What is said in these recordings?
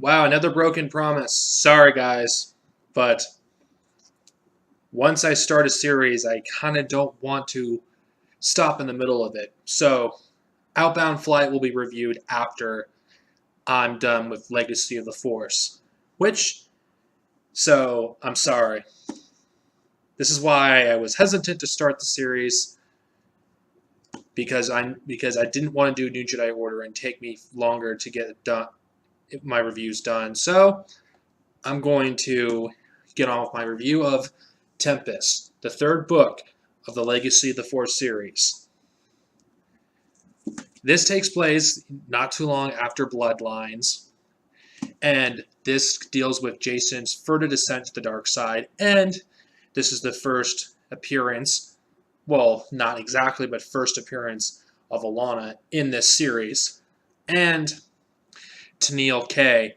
Wow, another broken promise. Sorry, guys. But once I start a series, I kind of don't want to stop in the middle of it. So, Outbound Flight will be reviewed after I'm done with Legacy of the Force. I'm sorry. This is why I was hesitant to start the series because I didn't want to do New Jedi Order and take me longer to get my reviews done. So, I'm going to get on with my review of Tempest, the third book of the Legacy of the Force series. This takes place not too long after Bloodlines, and this deals with Jason's further descent to the dark side, and this is the first appearance, well, not exactly, but first appearance of Alana in this series, and Tennille K.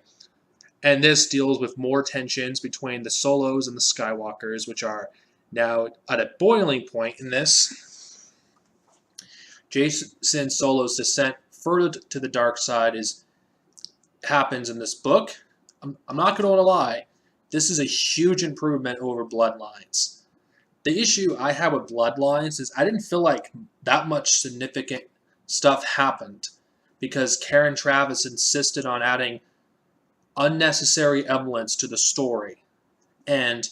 And this deals with more tensions between the Solos and the Skywalkers, which are now at a boiling point in this. Jason Solo's descent further to the dark side happens in this book. I'm not going to lie. This is a huge improvement over Bloodlines. The issue I had with Bloodlines is I didn't feel like that much significant stuff happened because Karen Traviss insisted on adding unnecessary elements to the story. And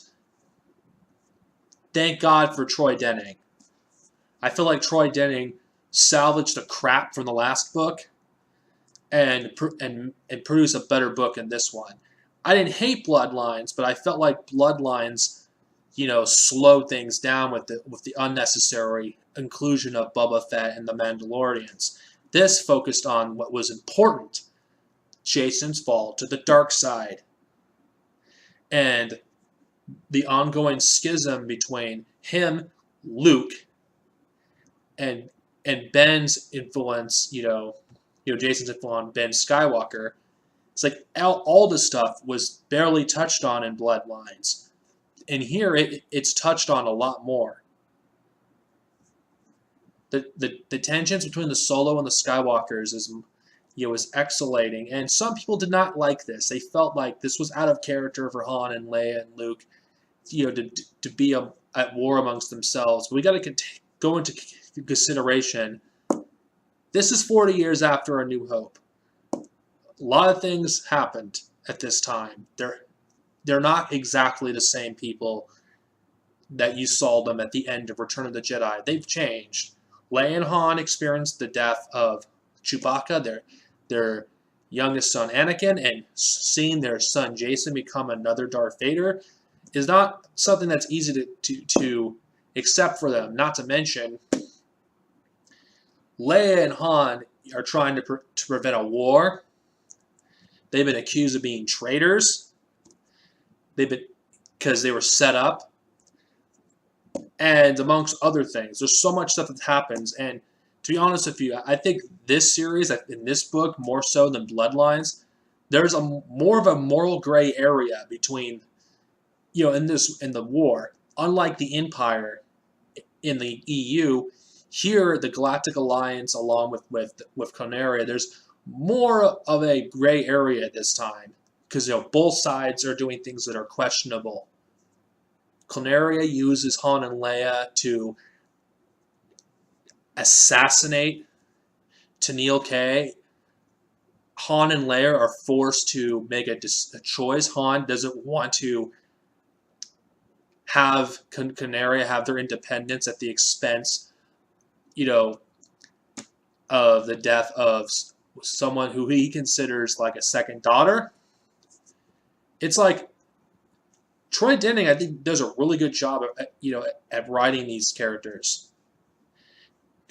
thank God for Troy Denning. I feel like Troy Denning salvaged the crap from the last book and produced a better book in this one. I didn't hate Bloodlines, but I felt like Bloodlines, slowed things down with the unnecessary inclusion of Boba Fett and the Mandalorians. This focused on what was important: Jason's fall to the dark side, and the ongoing schism between him, Luke, and Ben's influence. Jason's influence on Ben Skywalker. It's like all this stuff was barely touched on in Bloodlines, and here it's touched on a lot more. The tensions between the Solo and the Skywalkers is escalating, and some people did not like this. They felt like this was out of character for Han and Leia and Luke, to be at war amongst themselves. But we got to go into consideration. This is 40 years after A New Hope. A lot of things happened at this time. They're not exactly the same people that you saw them at the end of Return of the Jedi. They've changed. Leia and Han experienced the death of Chewbacca, their youngest son Anakin, and seeing their son Jason become another Darth Vader is not something that's easy to accept for them. Not to mention, Leia and Han are trying to prevent a war. They've been accused of being traitors. Because they were set up. And amongst other things, there's so much stuff that happens. And to be honest with you, I think this series, in this book, more so than Bloodlines, there's more of a moral gray area between, in the war. Unlike the Empire in the EU, here the Galactic Alliance, along with Clonaria, there's more of a gray area this time because both sides are doing things that are questionable. Clonaria uses Han and Leia to assassinate Tennille K. Han and Leia are forced to make a choice. Han doesn't want to have Clonaria have their independence at the expense, of the death of someone who he considers like a second daughter. It's like Troy Denning, I think, does a really good job at writing these characters.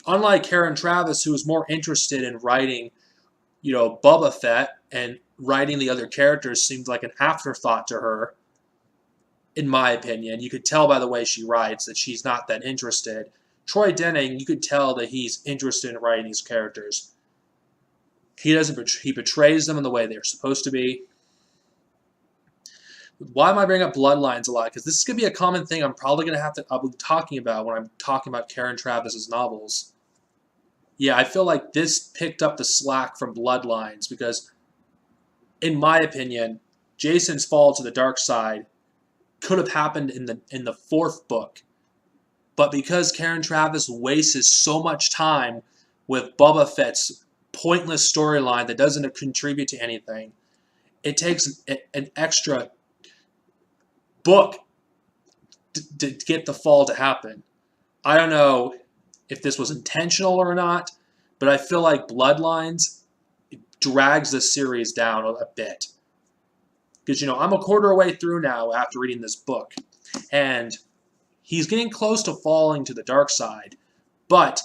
Unlike Karen Traviss, who is more interested in writing, Boba Fett, and writing the other characters seemed like an afterthought to her, in my opinion. You could tell by the way she writes that she's not that interested. Troy Denning, you could tell that he's interested in writing these characters. He betrays them in the way they're supposed to be. Why am I bringing up Bloodlines a lot? Because this is going to be a common thing I'll be talking about when I'm talking about Karen Traviss' novels. Yeah, I feel like this picked up the slack from Bloodlines because in my opinion, Jason's fall to the dark side could have happened in the fourth book. But because Karen Traviss wastes so much time with Boba Fett's pointless storyline that doesn't contribute to anything, it takes an extra book to get the fall to happen. I don't know if this was intentional or not, but I feel like Bloodlines drags the series down a bit. Because, I'm a quarter way through now after reading this book, and he's getting close to falling to the dark side, but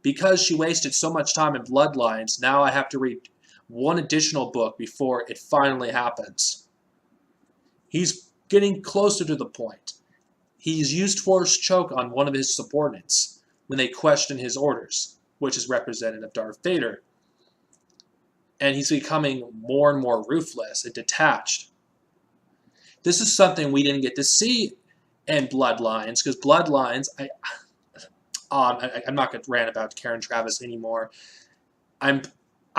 because she wasted so much time in Bloodlines, now I have to read one additional book before it finally happens. He's getting closer to the point. He's used Force Choke on one of his subordinates when they question his orders, which is representative of Darth Vader. And he's becoming more and more ruthless and detached. This is something we didn't get to see in Bloodlines, because Bloodlines, I'm not going to rant about Karen Traviss anymore. I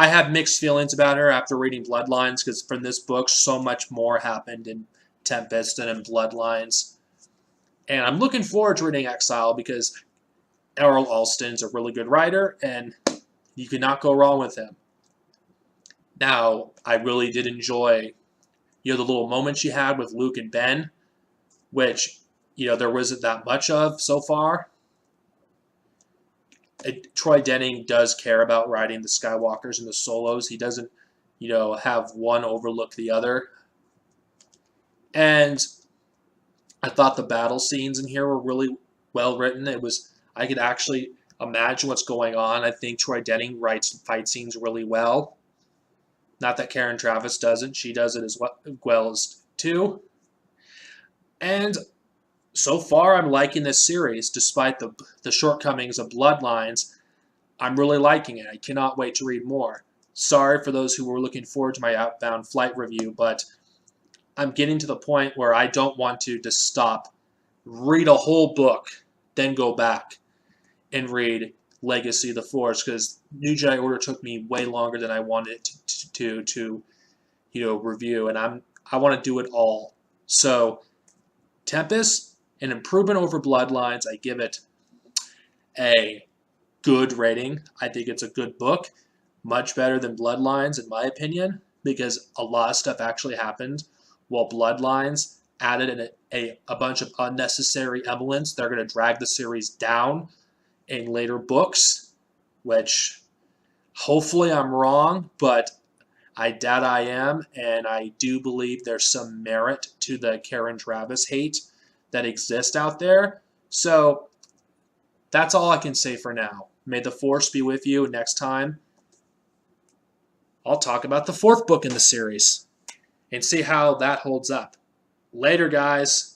have mixed feelings about her after reading Bloodlines, because from this book, so much more happened in Tempest and in Bloodlines. And I'm looking forward to reading Exile, because Errol Alston's a really good writer, and you cannot go wrong with him. Now, I really did enjoy, the little moments she had with Luke and Ben, which, there wasn't that much of so far. Troy Denning does care about writing the Skywalkers and the Solos. He doesn't, have one overlook the other. And I thought the battle scenes in here were really well written. I could actually imagine what's going on. I think Troy Denning writes fight scenes really well. Not that Karen Traviss doesn't. She does it as well as too. And so far, I'm liking this series, despite the shortcomings of Bloodlines. I'm really liking it. I cannot wait to read more. Sorry for those who were looking forward to my Outbound Flight review, but I'm getting to the point where I don't want to just stop, read a whole book, then go back and read Legacy of the Force, because New Jedi Order took me way longer than I wanted it to review, and I want to do it all. So, Tempest, an improvement over Bloodlines. I give it a good rating. I think it's a good book, much better than Bloodlines in my opinion, because a lot of stuff actually happened, while Bloodlines added a bunch of unnecessary elements that are going to drag the series down in later books, which hopefully I'm wrong, but I doubt I am, and I do believe there's some merit to the Karen Traviss hate that exists out there. So that's all I can say for now. May the Force be with you. Next time, I'll talk about the fourth book in the series and see how that holds up. Later, guys.